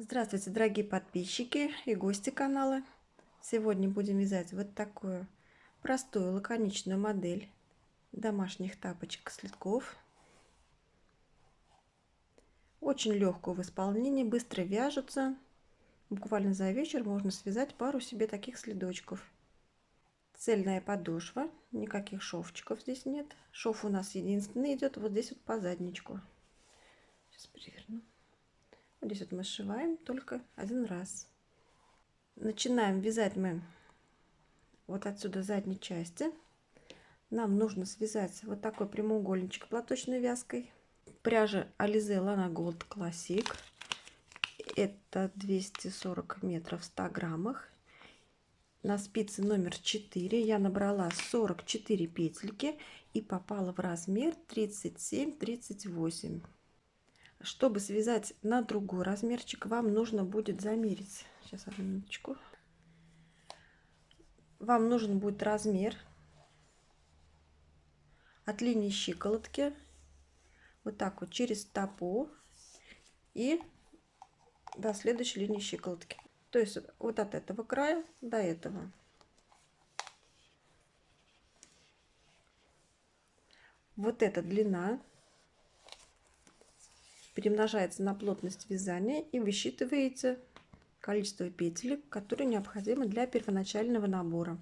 Здравствуйте, дорогие подписчики и гости канала. Сегодня будем вязать вот такую простую лаконичную модель домашних тапочек-следков. Очень легкую в исполнении, быстро вяжутся. Буквально за вечер можно связать пару себе таких следочков. Цельная подошва, никаких шовчиков здесь нет. Шов у нас единственный идет вот здесь вот по задничку. Сейчас переверну. Вот здесь вот мы сшиваем только один раз. Начинаем вязать мы вот отсюда задней части. Нам нужно связать вот такой прямоугольничек платочной вязкой. Пряжа Alize Lana Gold Classic. Это 240 метров в 100 граммах. На спице номер 4 я набрала 44 петельки и попала в размер 37-38. Чтобы связать на другой размерчик, вам нужно будет замерить. Сейчас, одну минуточку. Вам нужен будет размер от линии щиколотки вот так вот через стопу и до следующей линии щиколотки. То есть вот от этого края до этого. Вот эта длина перемножается на плотность вязания и высчитываете количество петелек, которые необходимы для первоначального набора.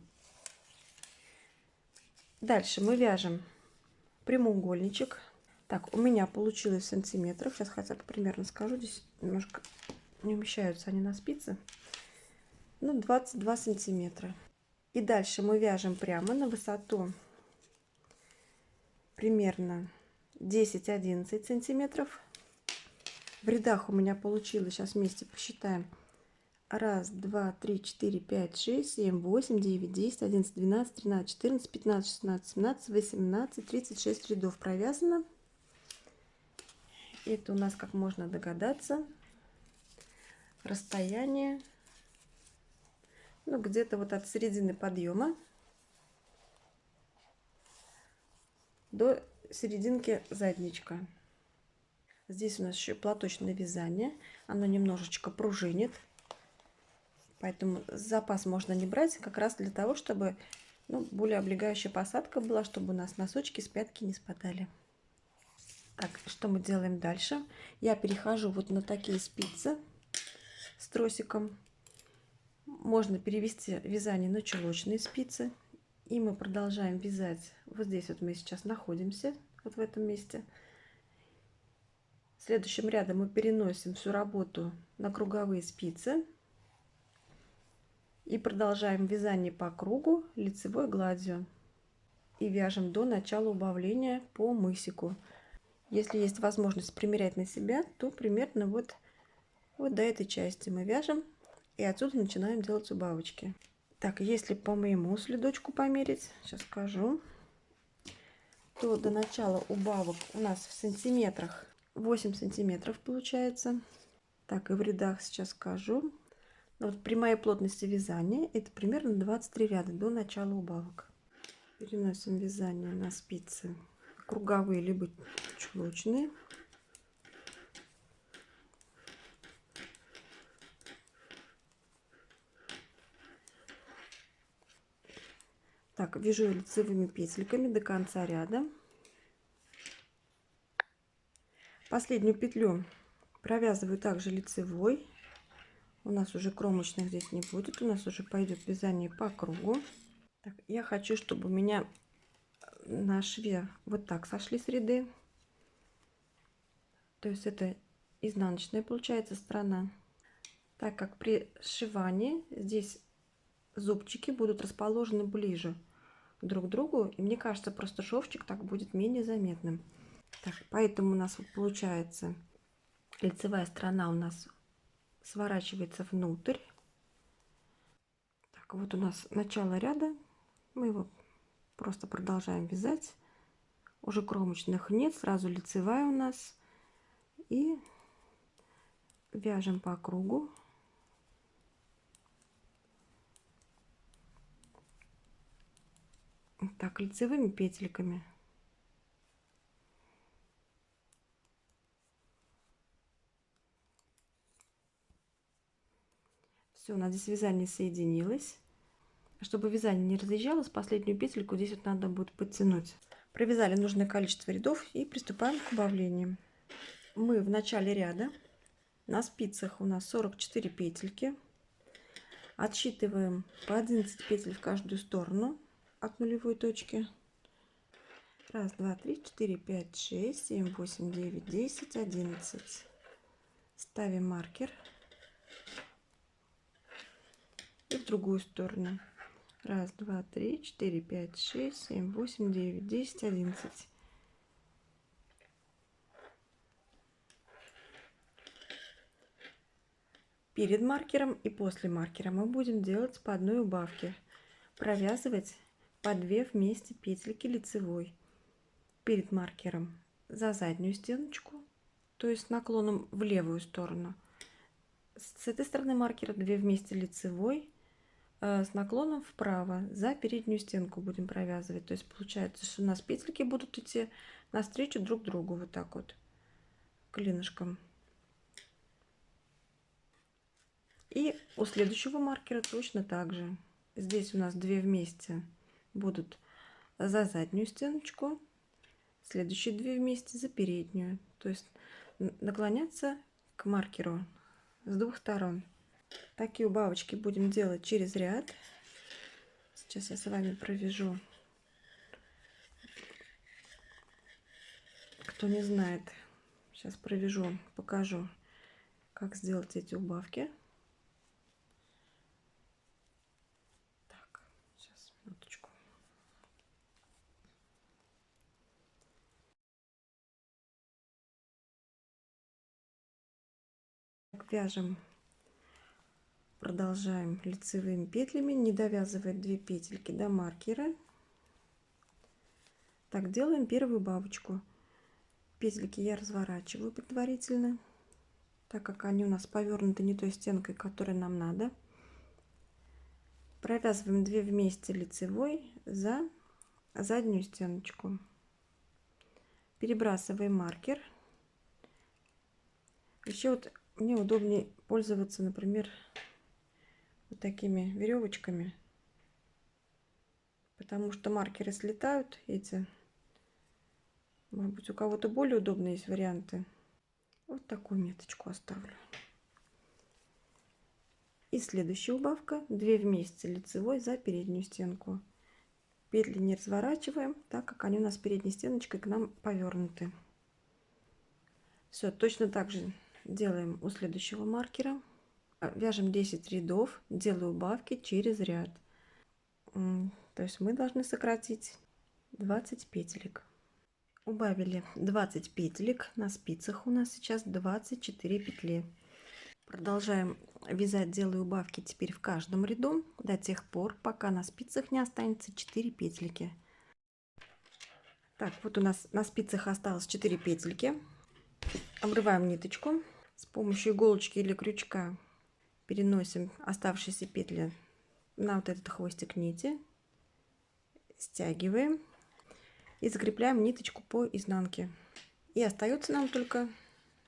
Дальше мы вяжем прямоугольничек. Так, у меня получилось в сантиметрах. Сейчас хотя бы примерно скажу. Здесь немножко не умещаются они на спице. Ну, 22 сантиметра. И дальше мы вяжем прямо на высоту примерно 10-11 сантиметров. В рядах у меня получилось, сейчас вместе посчитаем, 1, 2, 3, 4, 5, 6, 7, 8, 9, 10, 11, 12, 13, 14, 15, 16, 17, 18, 36 рядов провязано. Это у нас, как можно догадаться, расстояние, ну, где-то вот от середины подъема до серединки задничка. Здесь у нас еще платочное вязание, оно немножечко пружинит, поэтому запас можно не брать, как раз для того, чтобы более облегающая посадка была, чтобы у нас носочки с пятки не спадали. Так, что мы делаем дальше? Я перехожу вот на такие спицы с тросиком. Можно перевести вязание на чулочные спицы. И мы продолжаем вязать. Вот здесь вот мы сейчас находимся, вот в этом месте. Следующим рядом мы переносим всю работу на круговые спицы. И продолжаем вязание по кругу лицевой гладью. И вяжем до начала убавления по мысику. Если есть возможность примерять на себя, то примерно вот до этой части мы вяжем. И отсюда начинаем делать убавочки. Так, если по моему следочку померить, сейчас скажу, то до начала убавок у нас в сантиметрах 8 сантиметров получается. Так, и в рядах сейчас скажу. Вот при моей плотности вязания это примерно 23 ряда до начала убавок. Переносим вязание на спицы круговые либо чулочные. Так, вяжу лицевыми петельками до конца ряда. Последнюю петлю провязываю также лицевой. У нас уже кромочных здесь не будет, у нас уже пойдет вязание по кругу. Так, я хочу, чтобы у меня на шве вот так сошлись ряды. То есть это изнаночная получается сторона. Так как при сшивании здесь зубчики будут расположены ближе друг к другу, и мне кажется, просто шовчик так будет менее заметным. Так, поэтому у нас вот получается лицевая сторона у нас сворачивается внутрь. Так, вот у нас начало ряда, мы его просто продолжаем вязать. Уже кромочных нет, сразу лицевая у нас. И вяжем по кругу. Так, лицевыми петельками. Все, у нас здесь вязание соединилось. Чтобы вязание не разъезжалось, последнюю петельку здесь вот надо будет подтянуть. Провязали нужное количество рядов и приступаем к убавлению. Мы в начале ряда, на спицах у нас 44 петельки. Отсчитываем по 11 петель в каждую сторону от нулевой точки. 1, 2, 3, 4, 5, 6, 7, 8, 9, 10, 11. Ставим маркер. И в другую сторону. 1, 2, 3, 4, 5, 6, 7, 8, 9, 10, 11. Перед маркером и после маркера мы будем делать по одной убавке. Провязывать по 2 вместе петельки лицевой. Перед маркером за заднюю стеночку, то есть наклоном в левую сторону. С этой стороны маркера 2 вместе лицевой, с наклоном вправо за переднюю стенку будем провязывать. То есть получается, что у нас петельки будут идти навстречу друг другу вот так вот клинышком. И у следующего маркера точно так же. Здесь у нас 2 вместе будут за заднюю стеночку, следующие 2 вместе за переднюю. То есть наклоняться к маркеру с 2 сторон. Такие убавочки будем делать через ряд. Сейчас я с вами провяжу. Кто не знает, сейчас провяжу, покажу, как сделать эти убавки. Так, сейчас, минуточку. Вяжем, продолжаем лицевыми петлями, не довязывая 2 петельки до маркера. Так, делаем первую бабочку. Петельки я разворачиваю предварительно, так как они у нас повернуты не той стенкой, которой нам надо. Провязываем 2 вместе лицевой за заднюю стеночку. Перебрасываем маркер. Еще вот мне удобнее пользоваться, например, вот такими веревочками, потому что маркеры слетают эти. Может быть, у кого-то более удобные есть варианты. Вот такую меточку оставлю. И следующая убавка. 2 вместе лицевой за переднюю стенку. Петли не разворачиваем, так как они у нас передней стеночкой к нам повернуты. Все, точно так же делаем у следующего маркера. Вяжем 10 рядов, делаю убавки через ряд. То есть мы должны сократить 20 петелек. Убавили 20 петелек, на спицах у нас сейчас 24 петли. Продолжаем вязать, делаю убавки теперь в каждом ряду до тех пор, пока на спицах не останется 4 петельки. Так, вот у нас на спицах осталось 4 петельки. Обрываем ниточку. С помощью иголочки или крючка переносим оставшиеся петли на вот этот хвостик нити. Стягиваем и закрепляем ниточку по изнанке. И остается нам только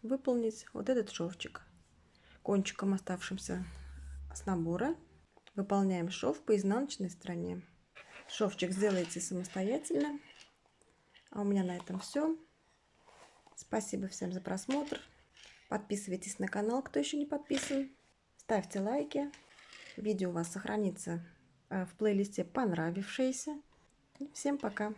выполнить вот этот шовчик. Кончиком, оставшимся с набора, выполняем шов по изнаночной стороне. Шовчик сделайте самостоятельно. А у меня на этом все. Спасибо всем за просмотр. Подписывайтесь на канал, кто еще не подписан. Ставьте лайки. Видео у вас сохранится в плейлисте «Понравившееся». Всем пока!